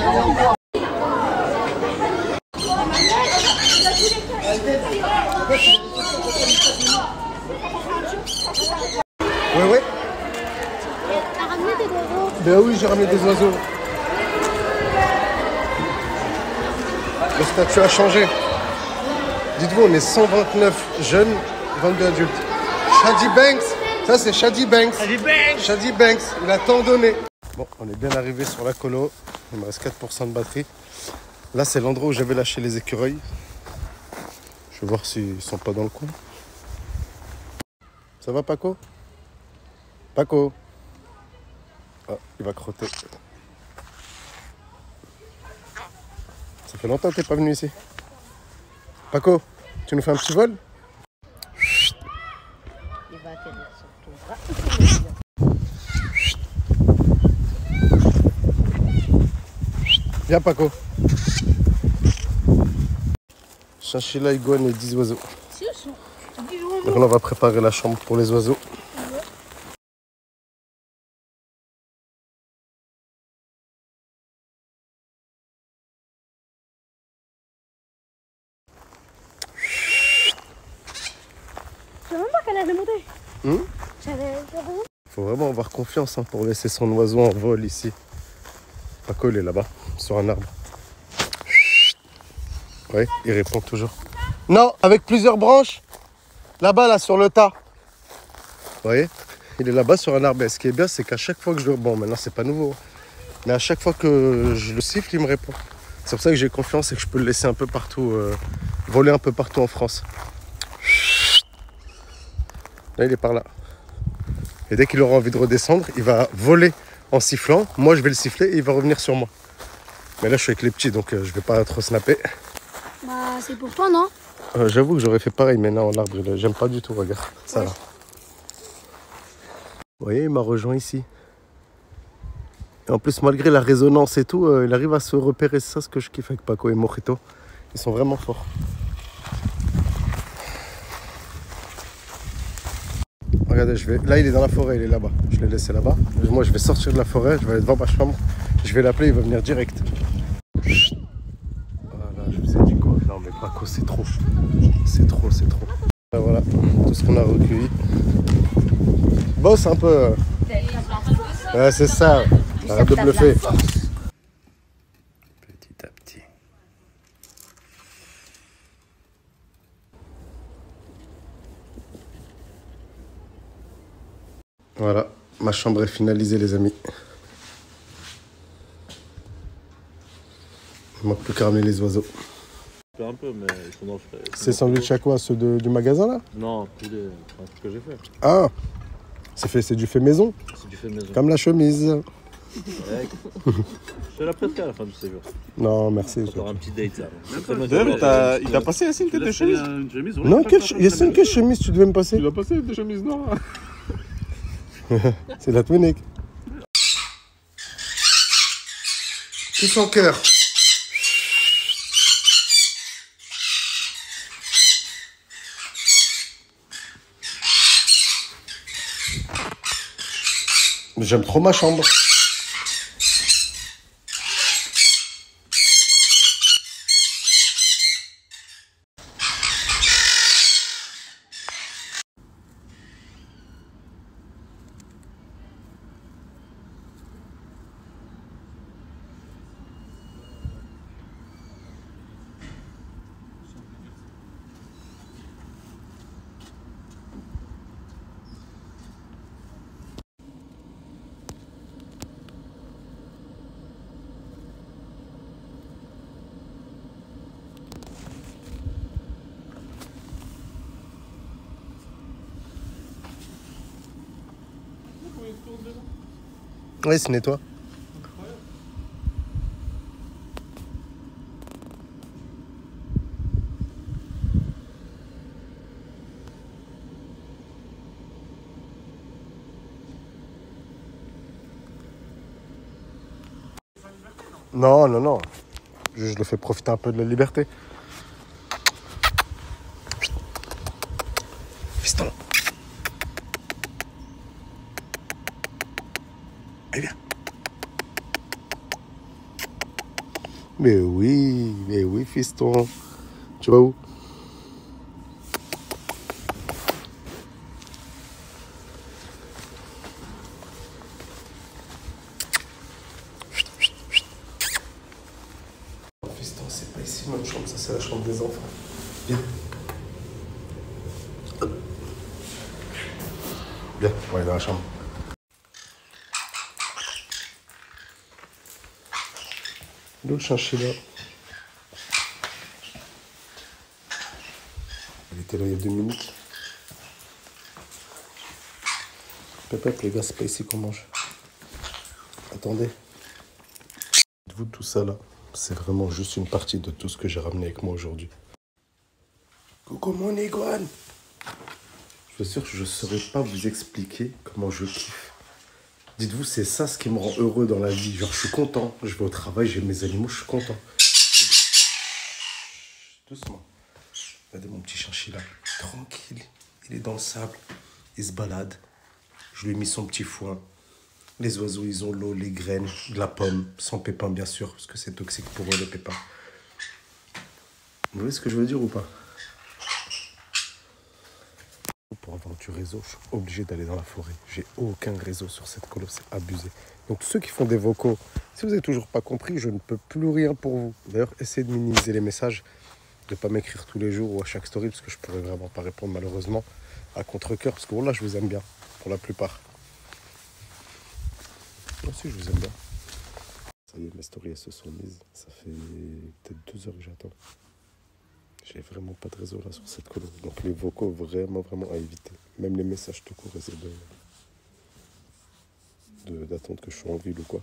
Ouais. T'as ramené des oiseaux? Ben oui, j'ai ramené des oiseaux. Le statut a changé. Dites-vous, on est 129 jeunes, 22 adultes. Shady Banks, ça c'est Shady Banks. Shady Banks, il a tant donné. Bon, on est bien arrivé sur la colo. Il me reste 4% de batterie. Là, c'est l'endroit où j'avais lâché les écureuils. Je vais voir s'ils sont pas dans le coin. Ça va, Paco? Paco? Ah, il va crotter. Ça fait longtemps que t'es pas venu ici. Paco, tu nous fais un petit vol? Il va atterrir sur ton bras. Viens, Paco. Chinchilla, iguane et 10 oiseaux. Donc là, on va préparer la chambre pour les oiseaux. Je sais même pas qu'elle allait monter. Faut vraiment avoir confiance pour laisser son oiseau en vol ici. Paco, il est là-bas, sur un arbre. Oui, il répond toujours. Non, avec plusieurs branches. Là-bas, là, sur le tas. Vous voyez? Il est là-bas sur un arbre. Et ce qui est bien, c'est qu'à chaque fois que je le... Bon, maintenant, c'est pas nouveau. Mais à chaque fois que je le siffle, il me répond. C'est pour ça que j'ai confiance et que je peux le laisser un peu partout, voler un peu partout en France. Là, il est par là. Et dès qu'il aura envie de redescendre, il va voler en sifflant. Moi, je vais le siffler et il va revenir sur moi. Mais là, je suis avec les petits, donc je vais pas trop snapper. Bah, c'est pour toi, non? J'avoue que j'aurais fait pareil, mais non, l'arbre, j'aime pas du tout, regarde. Ça, là. Vous voyez, il m'a rejoint ici. Et en plus, malgré la résonance et tout, il arrive à se repérer. C'est ça ce que je kiffe avec Paco et Mojito. Ils sont vraiment forts. Regardez, là, il est dans la forêt, il est là-bas. Je l'ai laissé là-bas. Moi, je vais sortir de la forêt, je vais aller devant ma chambre. Je vais l'appeler, il va venir direct. Voilà, je vous ai dit quoi. Non, mais Paco, c'est trop. C'est trop, c'est trop. Là, voilà, tout ce qu'on a recueilli. Bosse un peu. Ouais, c'est ça. Arrête de bluffer. Petit à petit. Voilà, ma chambre est finalisée, les amis. Il manque plus qu'à ramener les oiseaux. Un peu, mais ils sont dans le frais. C'est sandwich à quoi? Ceux du magasin, là? Non, tous les trucs que j'ai fait. Ah, c'est du fait maison? C'est du fait maison. Comme la chemise. Ouais. Je te la prêterai à la fin du séjour. Non, merci. T'auras un petit date, là. Il t'a passé Yacine tes chemises? Non, Yacine, quelle chemise tu devais me passer? Il a passé des chemises noires. C'est la Twinec. Tout son cœur. J'aime trop ma chambre. Oui, c'est nettoie. Non, non, non. Je le fais profiter un peu de la liberté. Fiston. Allez, viens. Mais oui, fiston. Tu vas où? Fiston, c'est pas ici notre chambre, ça c'est la chambre des enfants. Viens. Viens, on va aller dans la chambre. Le chinchilla. Il était là il y a 2 minutes. Pépep, les gars, c'est pas ici qu'on mange. Attendez. Vous, tout ça là, c'est vraiment juste une partie de tout ce que j'ai ramené avec moi aujourd'hui. Coucou mon iguane. Je suis sûr que je ne saurais pas vous expliquer comment je kiffe. Dites-vous, c'est ça ce qui me rend heureux dans la vie. Genre, je suis content. Je vais au travail, j'ai mes animaux, je suis content. Doucement. Regardez mon petit chinchilla. Tranquille. Il est dans le sable. Il se balade. Je lui ai mis son petit foin. Les oiseaux, ils ont l'eau, les graines, de la pomme. Sans pépins, bien sûr, parce que c'est toxique pour eux, les pépins. Vous voyez ce que je veux dire ou pas? Pour avoir du réseau, je suis obligé d'aller dans la forêt. J'ai aucun réseau sur cette colo, c'est abusé. Donc ceux qui font des vocaux, si vous n'avez toujours pas compris, je ne peux plus rien pour vous. D'ailleurs, essayez de minimiser les messages, de ne pas m'écrire tous les jours ou à chaque story, parce que je ne pourrais vraiment pas répondre malheureusement à contre-cœur, parce que voilà, je vous aime bien, pour la plupart. Moi aussi, je vous aime bien. Ça y est, mes stories, elles se sont mises. Ça fait peut-être 2 heures que j'attends. J'ai vraiment pas de réseau là sur cette colo. Donc les vocaux, vraiment à éviter. Même les messages tout court, essayez d'attendre que je sois en ville ou quoi.